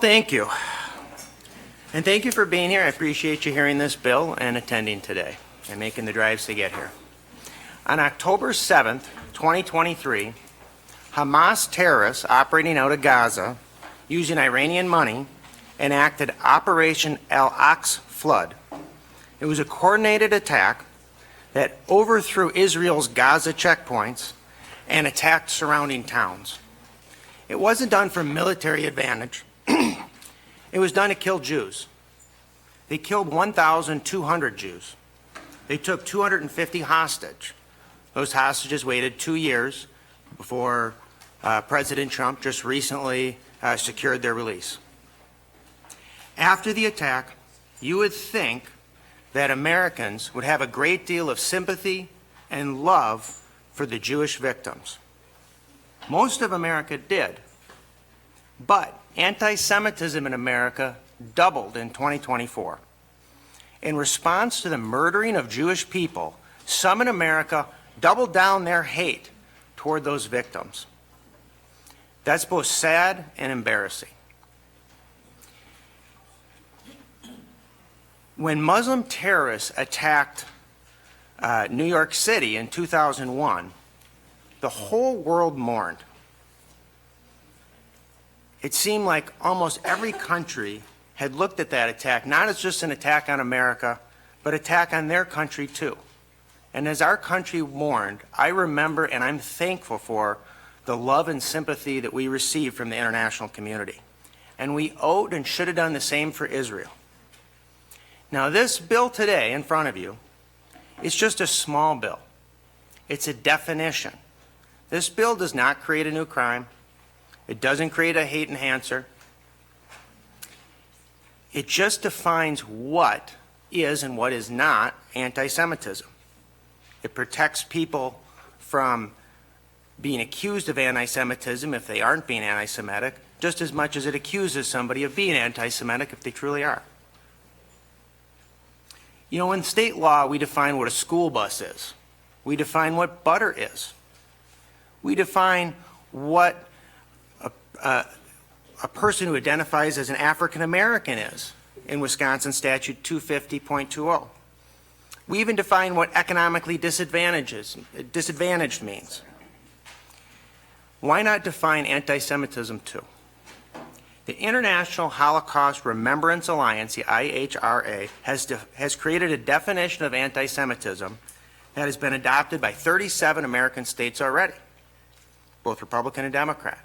Thank you. And thank you for being here. I appreciate you hearing this bill and attending today and making the drives to get here. On October 7th, 2023, Hamas terrorists operating out of Gaza using Iranian money enacted Operation Al-Aqsa Flood. It was a coordinated attack that overthrew Israel's Gaza checkpoints and attacked surrounding towns. It wasn't done for military advantage. It was done to kill Jews. They killed 1,200 Jews. They took 250 hostage. Those hostages waited 2 years before President Trump just recently secured their release. After the attack, you would think that Americans would have a great deal of sympathy and love for the Jewish victims. Most of America did. But anti-Semitism in America doubled in 2024. In response to the murdering of Jewish people, some in America doubled down their hate toward those victims. That's both sad and embarrassing. When Muslim terrorists attacked New York City in 2001, the whole world mourned. It seemed like almost every country had looked at that attack, not as just an attack on America, but attack on their country too. And as our country mourned, I remember and I'm thankful for the love and sympathy that we received from the international community. And we owed and should have done the same for Israel. Now this bill today in front of you is just a small bill. It's a definition. This bill does not create a new crime. It doesn't create a hate enhancer. It just defines what is and what is not anti-Semitism. It protects people from being accused of anti-Semitism if they aren't being anti-Semitic, just as much as it accuses somebody of being anti-Semitic if they truly are. You know, in state law, we define what a school bus is. We define what butter is. We define what a person who identifies as an African American is in Wisconsin Statute 250.20. We even define what economically disadvantaged means. Why not define anti-Semitism too? The International Holocaust Remembrance Alliance, the IHRA, has created a definition of anti-Semitism that has been adopted by 37 American states already, both Republican and Democrat.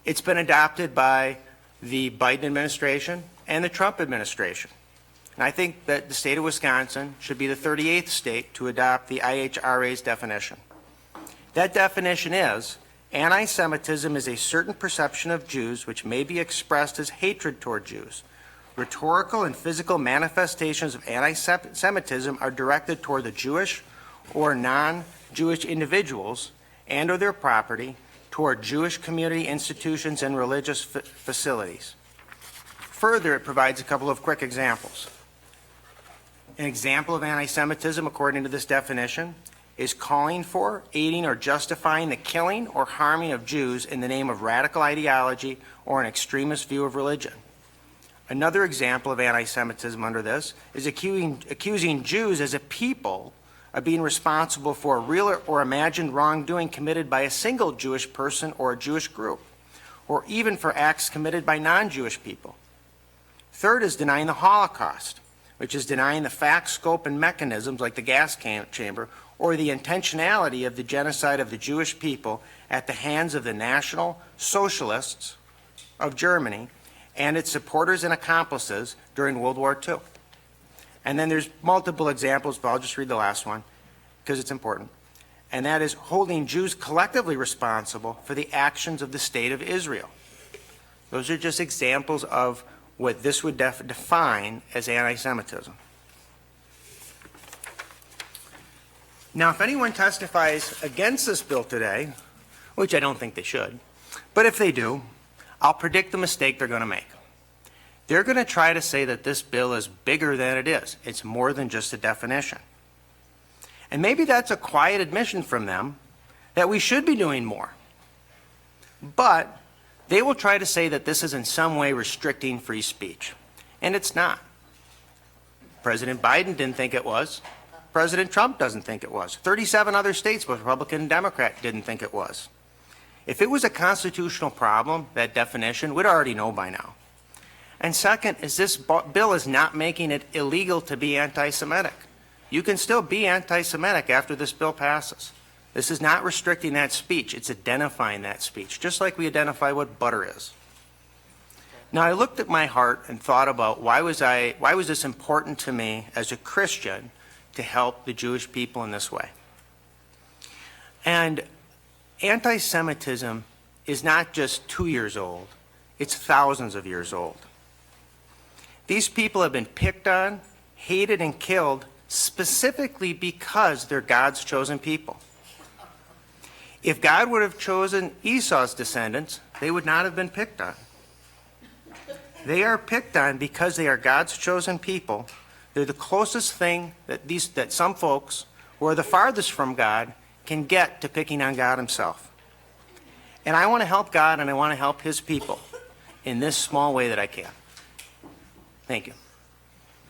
It's been adopted by the Biden administration and the Trump administration. And I think that the state of Wisconsin should be the 38th state to adopt the IHRA's definition. That definition is, anti-Semitism is a certain perception of Jews which may be expressed as hatred toward Jews. Rhetorical and physical manifestations of anti-Semitism are directed toward the Jewish or non-Jewish individuals and or their property, toward Jewish community institutions and religious facilities. Further, it provides a couple of quick examples. An example of anti-Semitism, according to this definition, is calling for, aiding, or justifying the killing or harming of Jews in the name of radical ideology or an extremist view of religion. Another example of anti-Semitism under this is accusing Jews as a people of being responsible for real or imagined wrongdoing committed by a single Jewish person or a Jewish group, or even for acts committed by non-Jewish people. Third is denying the Holocaust, which is denying the facts, scope, and mechanisms like the gas chamber, or the intentionality of the genocide of the Jewish people at the hands of the National Socialists of Germany and its supporters and accomplices during World War II. And then there's multiple examples, but I'll just read the last one because it's important. And that is holding Jews collectively responsible for the actions of the state of Israel. Those are just examples of what this would define as anti-Semitism. Now, if anyone testifies against this bill today, which I don't think they should, but if they do, I'll predict the mistake they're going to make. They're going to try to say that this bill is bigger than it is. It's more than just a definition. And maybe that's a quiet admission from them that we should be doing more. But They will try to say that this is in some way restricting free speech, and it's not. President Biden didn't think it was. President Trump doesn't think it was. 37 other states, both Republican and Democrat, didn't think it was. If it was a constitutional problem, that definition, we'd already know by now. And second, is this bill is not making it illegal to be anti-Semitic. You can still be anti-Semitic after this bill passes. This is not restricting that speech, it's identifying that speech, just like we identify what butter is. Now, I looked at my heart and thought about why was this important to me as a Christian to help the Jewish people in this way. And anti-Semitism is not just 2 years old, it's thousands of years old. These people have been picked on, hated, and killed specifically because they're God's chosen people. If God would have chosen Esau's descendants, they would not have been picked on. They are picked on because they are God's chosen people. They're the closest thing that some folks who are the farthest from God can get to picking on God himself. And I want to help God and I want to help his people in this small way that I can. Thank you.